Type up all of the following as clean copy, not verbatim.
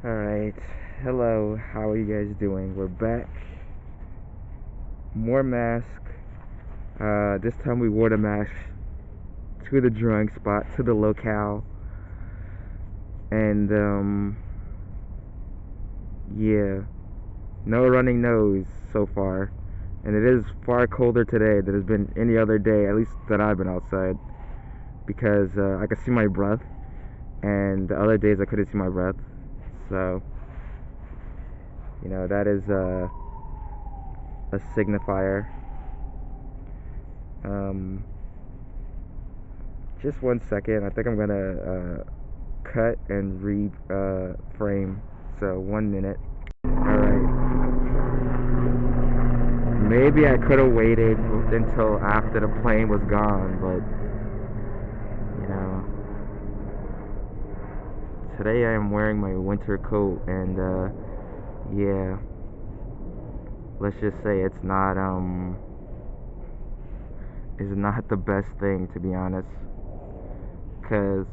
Alright, hello, how are you guys doing? We're back. More mask. This time we wore the mask to the drawing spot, to the locale. And, yeah, no running nose so far. And it is far colder today than it's been any other day, at least that I've been outside. Because I could see my breath, and the other days I couldn't see my breath. So, that is a signifier. Um, just 1 second. I think I'm gonna cut and frame. So 1 minute. Alright. Maybe I could have waited until after the plane was gone, but today I am wearing my winter coat, and yeah, let's just say it's not the best thing, to be honest, because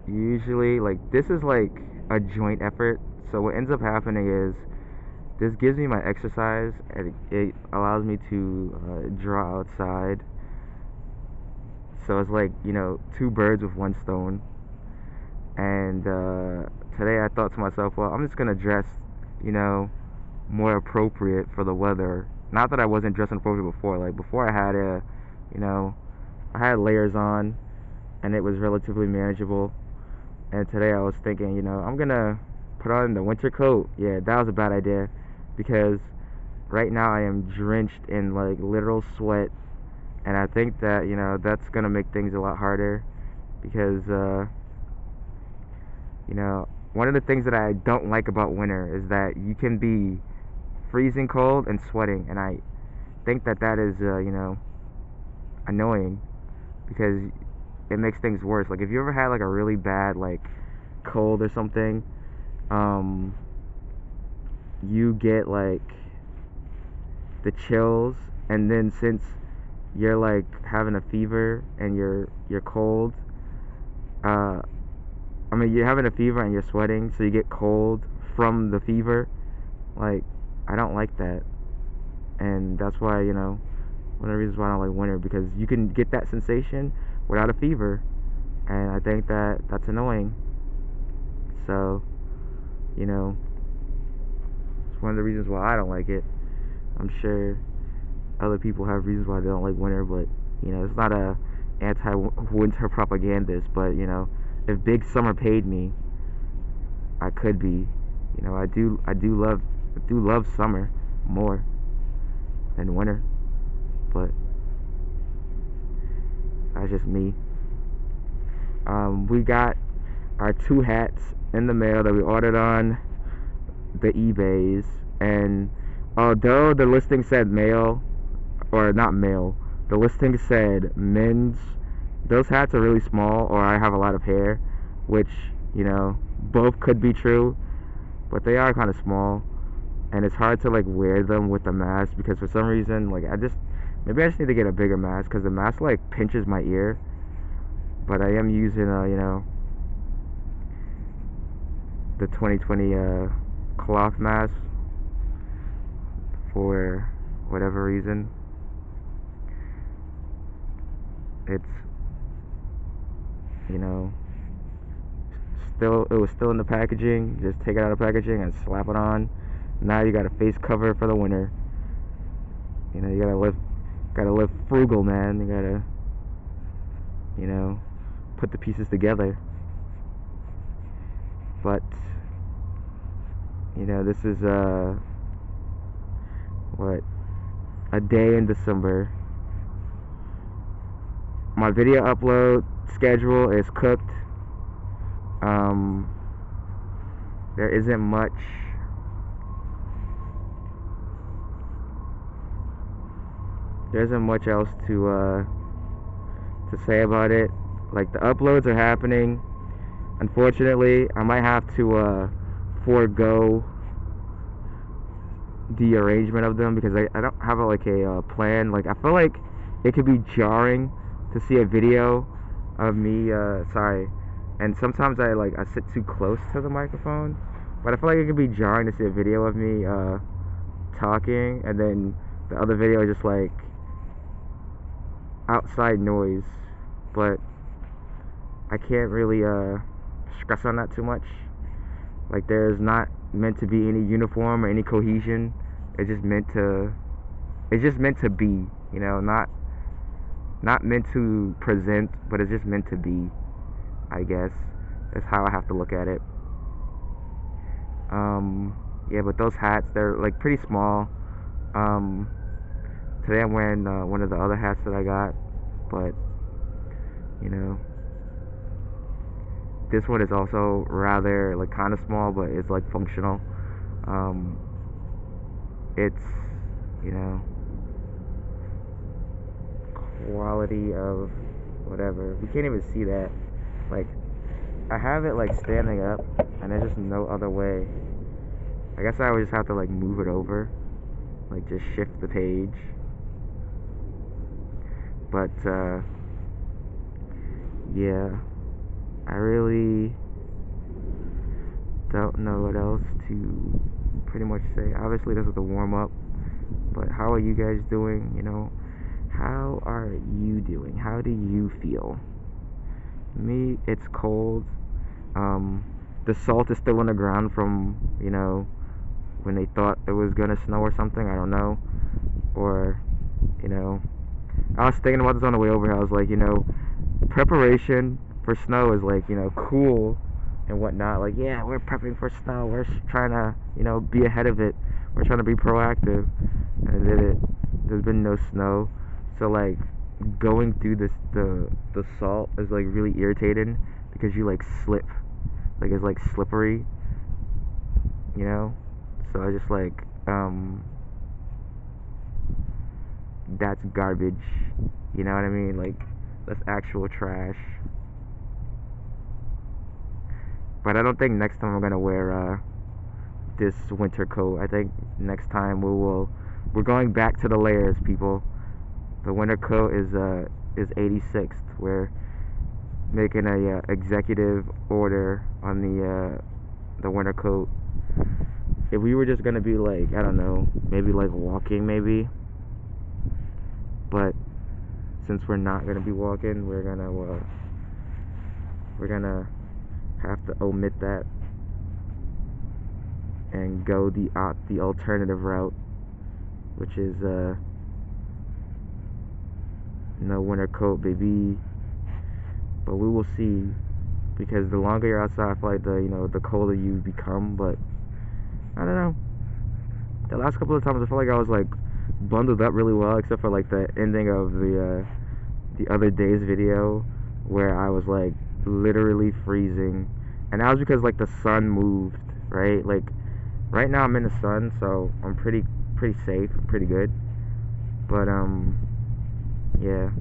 usually, like, this is like a joint effort. So what ends up happening is this gives me my exercise, and it allows me to draw outside. So it's like, two birds with one stone. And today I thought to myself, well, I'm just gonna dress, more appropriate for the weather. Not that I wasn't dressing appropriate before. Like, before, I had layers on, and it was relatively manageable. And today I was thinking, I'm gonna put on the winter coat. Yeah, that was a bad idea, because right now I am drenched in like literal sweat, and I think that that's gonna make things a lot harder, because one of the things that I don't like about winter is that you can be freezing cold and sweating, and I think that that is annoying, because it makes things worse. Like, if you ever had like a really bad like cold or something, you get like the chills, and then since you're like having a fever and you're cold, you're having a fever and you're sweating, so you get cold from the fever. Like, I don't like that, and that's why one of the reasons why I don't like winter, because you can get that sensation without a fever, and I think that that's annoying. So, it's one of the reasons why I don't like it. I'm sure other people have reasons why they don't like winter, but it's not a anti-winter propagandist. But if Big Summer paid me, I could be. I do love summer more than winter, but that's just me. We got our two hats in the mail that we ordered on the eBays, and although the listing said male, or not male, the listing said men's, those hats are really small, or I have a lot of hair, which both could be true, but they are kind of small, and it's hard to like wear them with a mask, because for some reason, like, maybe I just need to get a bigger mask, because the mask like pinches my ear. But I am using the 2020 cloth mask for whatever reason. It's it was still in the packaging. Just take it out of the packaging and slap it on. Now you got a face cover for the winter. You gotta live frugal, man. You gotta put the pieces together. But this is what, a day in December. My video upload schedule is cooked. There isn't much else to say about it. Like, the uploads are happening. Unfortunately, I might have to forego the arrangement of them, because I don't have a plan. Like, I feel like it could be jarring to see a video of me and sometimes I sit too close to the microphone, but I feel like it could be jarring to see a video of me talking, and then the other video is just like outside noise. But I can't really stress on that too much. Like, there's not meant to be any uniform or any cohesion. It's just meant to be, you know, not meant to present, but it's just meant to be, I guess. That's how I have to look at it. Yeah, but those hats, they're like pretty small. Today I'm wearing one of the other hats that I got, but you know, this one is also rather like kind of small, but it's like functional. It's, you know, quality of whatever. We can't even see that. Like, I have it like standing up, and there's just no other way. I guess I would just have to like move it over, like just shift the page. But yeah, I really don't know what else to pretty much say. Obviously, this is the warm up, but how are you guys doing? You know, how are you doing? How do you feel? Me, it's cold. The salt is still on the ground from, you know, when they thought it was gonna snow or something. I don't know. Or, you know, I was thinking about this on the way over here. I was like, you know, preparation for snow is like, you know, cool and whatnot. Like, yeah, we're prepping for snow. We're trying to, you know, be ahead of it. We're trying to be proactive. And there's been no snow. So, like, going through the salt is like really irritating because you like slip. Like, it's like slippery, you know? So I just like, that's garbage. You know what I mean? Like, that's actual trash. But I don't think next time I'm gonna wear this winter coat. I think next time we're going back to the layers, people. The winter coat is 86th. We're making a executive order on the winter coat. If we were just gonna be like, I don't know, maybe like walking, maybe. But since we're not gonna be walking, we're gonna have to omit that and go the alternative route, which is no winter coat, baby. But we will see, because the longer you're outside, I feel like the colder you become. But I don't know. The last couple of times I feel like I was like bundled up really well, except for like the ending of the other day's video where I was like literally freezing, and that was because like the sun moved, right? Like right now I'm in the sun, so I'm pretty safe, pretty good. But yeah.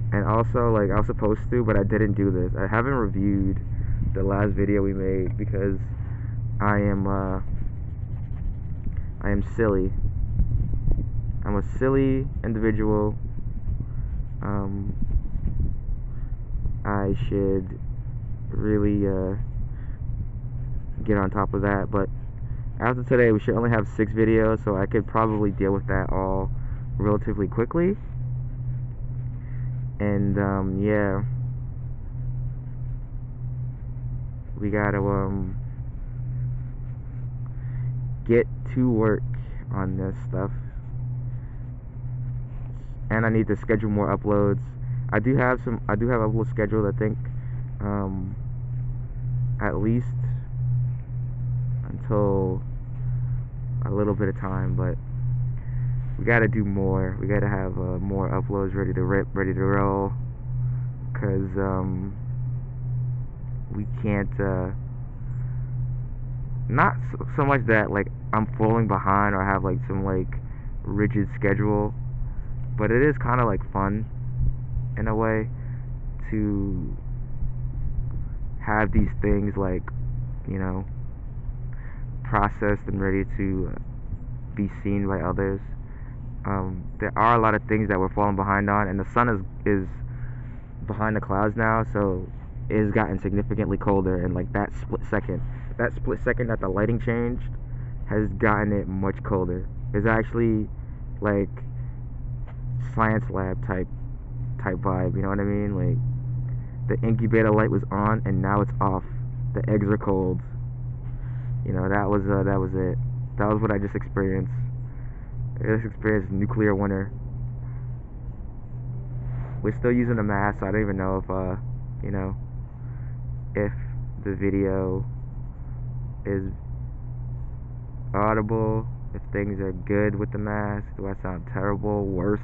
And also, like, I was supposed to, but I didn't do this. I haven't reviewed the last video we made because I am silly. I'm a silly individual. I should really get on top of that. But after today, we should only have 6 videos, so I could probably deal with that all relatively quickly. And yeah, we gotta get to work on this stuff, and I need to schedule more uploads. I do have uploads scheduled, I think, at least until a little bit of time, but we gotta do more. We gotta have more uploads ready to rip, ready to roll, because we can't not so much that like I'm falling behind or have like some like rigid schedule, but it is kind of like fun in a way to have these things like, you know, processed and ready to be seen by others. There are a lot of things that we're falling behind on, and the sun is behind the clouds now, so it has gotten significantly colder, and like that split second that the lighting changed has gotten it much colder. It's actually like science lab type vibe, you know what I mean? Like the incubator light was on and now it's off. The eggs are cold. You know, that was it. That was what I just experienced. I just experienced nuclear winter. We're still using a mask, so I don't even know if you know, if the video is audible, if things are good with the mask. Do I sound terrible, worse?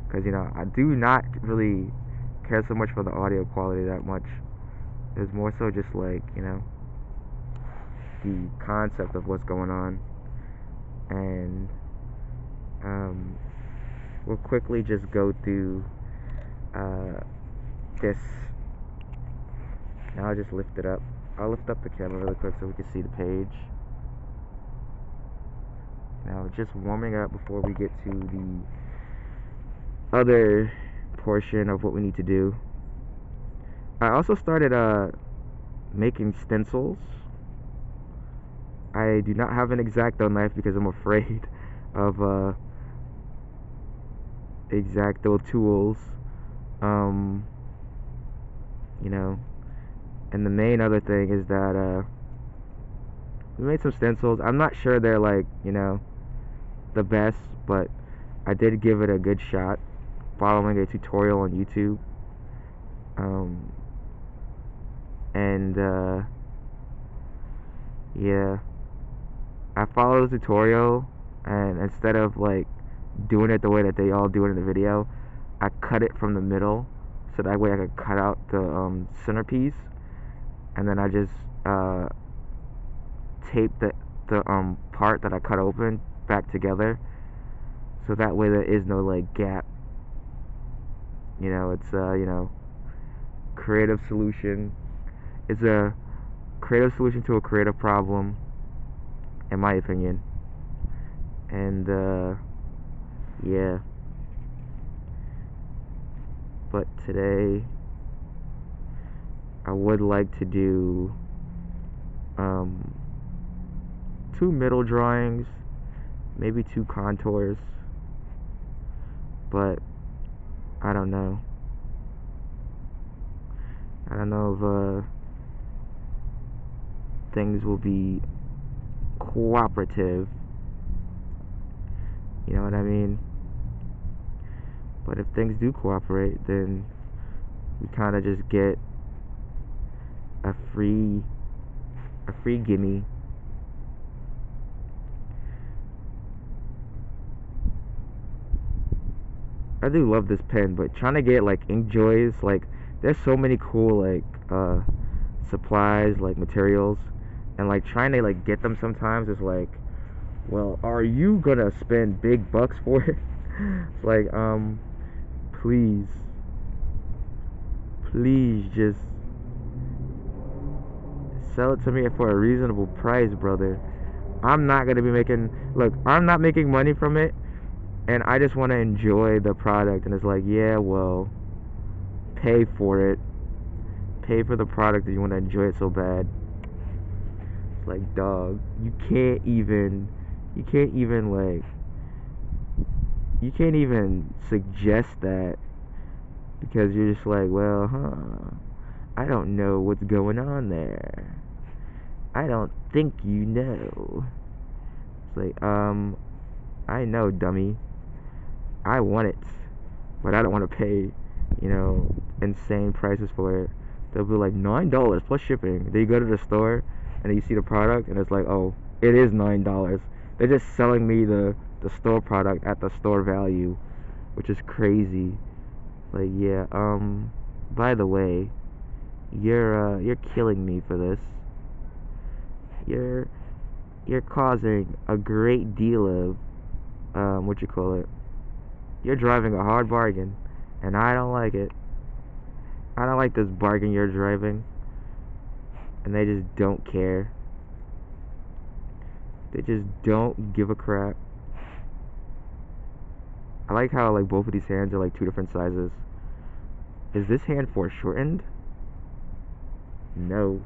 Because, you know, I do not really care so much for the audio quality that much. It's more so just like, you know, the concept of what's going on. And we'll quickly just go through this. Now I'll just lift it up. I'll lift up the camera really quick so we can see the page. Now just warming up before we get to the other portion of what we need to do. I also started making stencils. I do not have an X-Acto knife because I'm afraid of X-Acto tools. You know, and the main other thing is that we made some stencils. I'm not sure they're like, you know, the best, but I did give it a good shot following a tutorial on YouTube. And yeah, I followed the tutorial, and instead of like doing it the way that they all do it in the video, I cut it from the middle so that way I could cut out the centerpiece, and then I just taped the part that I cut open back together, so that way there is no like gap. You know, it's you know, creative solution. It's a creative solution to a creative problem, in my opinion. And yeah, but today I would like to do 2 middle drawings, maybe 2 contours, but I don't know. I don't know if things will be cooperative. You know what I mean? But if things do cooperate, then we kind of just get a free gimme. I do love this pen, but trying to get like InkJoys, like there's so many cool like supplies, like materials, and like trying to like get them sometimes is like, well, are you gonna spend big bucks for it? It's like, please just sell it to me for a reasonable price, brother. I'm not gonna be making, look, I'm not making money from it, and I just want to enjoy the product. And it's like, yeah, well, pay for it. Pay for the product if you want to enjoy it so bad. It's like, dog, you can't even suggest that, because you're just like, well, I don't know what's going on there. I don't think you know. It's like, I know, dummy. I want it, but I don't want to pay, you know, insane prices for it. They'll be like $9 plus shipping. Then you go to the store and then you see the product and it's like, oh, it is $9. They're just selling me the store product at the store value, which is crazy. Like, yeah, by the way, you're killing me for this. You're causing a great deal of what you call it. You're driving a hard bargain, and I don't like it. I don't like this bargain you're driving. And they just don't care. They just don't give a crap. I like how like both of these hands are like 2 different sizes. Is this hand foreshortened? No.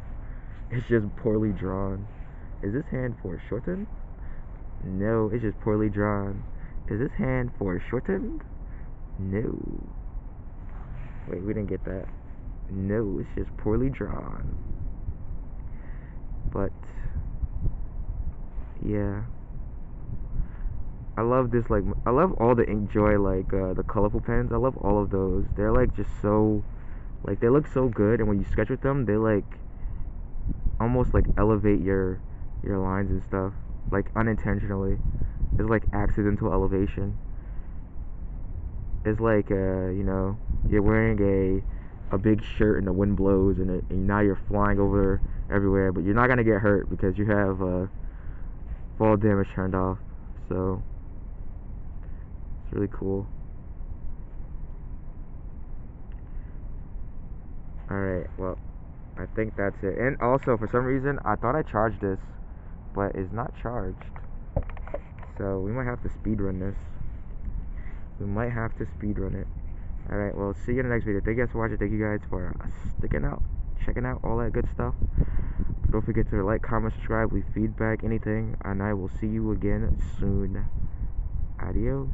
It's just poorly drawn. Is this hand foreshortened? No, it's just poorly drawn. Is this hand foreshortened? No. Wait, we didn't get that. No, it's just poorly drawn. But yeah, I love this. Like, I love all the Inkjoy, like the colorful pens. I love all of those. They're like just so, like, they look so good, and when you sketch with them, they like almost like elevate your lines and stuff, like unintentionally. It's like accidental elevation. It's like you're wearing a big shirt and the wind blows and now you're flying over everywhere, but you're not gonna get hurt because you have fall damage turned off. So it's really cool. Alright, well, I think that's it. And also, for some reason, I thought I charged this, but it's not charged. So we might have to speedrun this. We might have to speedrun it. Alright, well, see you in the next video. Thank you guys for watching. Thank you guys for sticking out, checking out all that good stuff. Don't forget to like, comment, subscribe, leave feedback, anything. And I will see you again soon. Adios.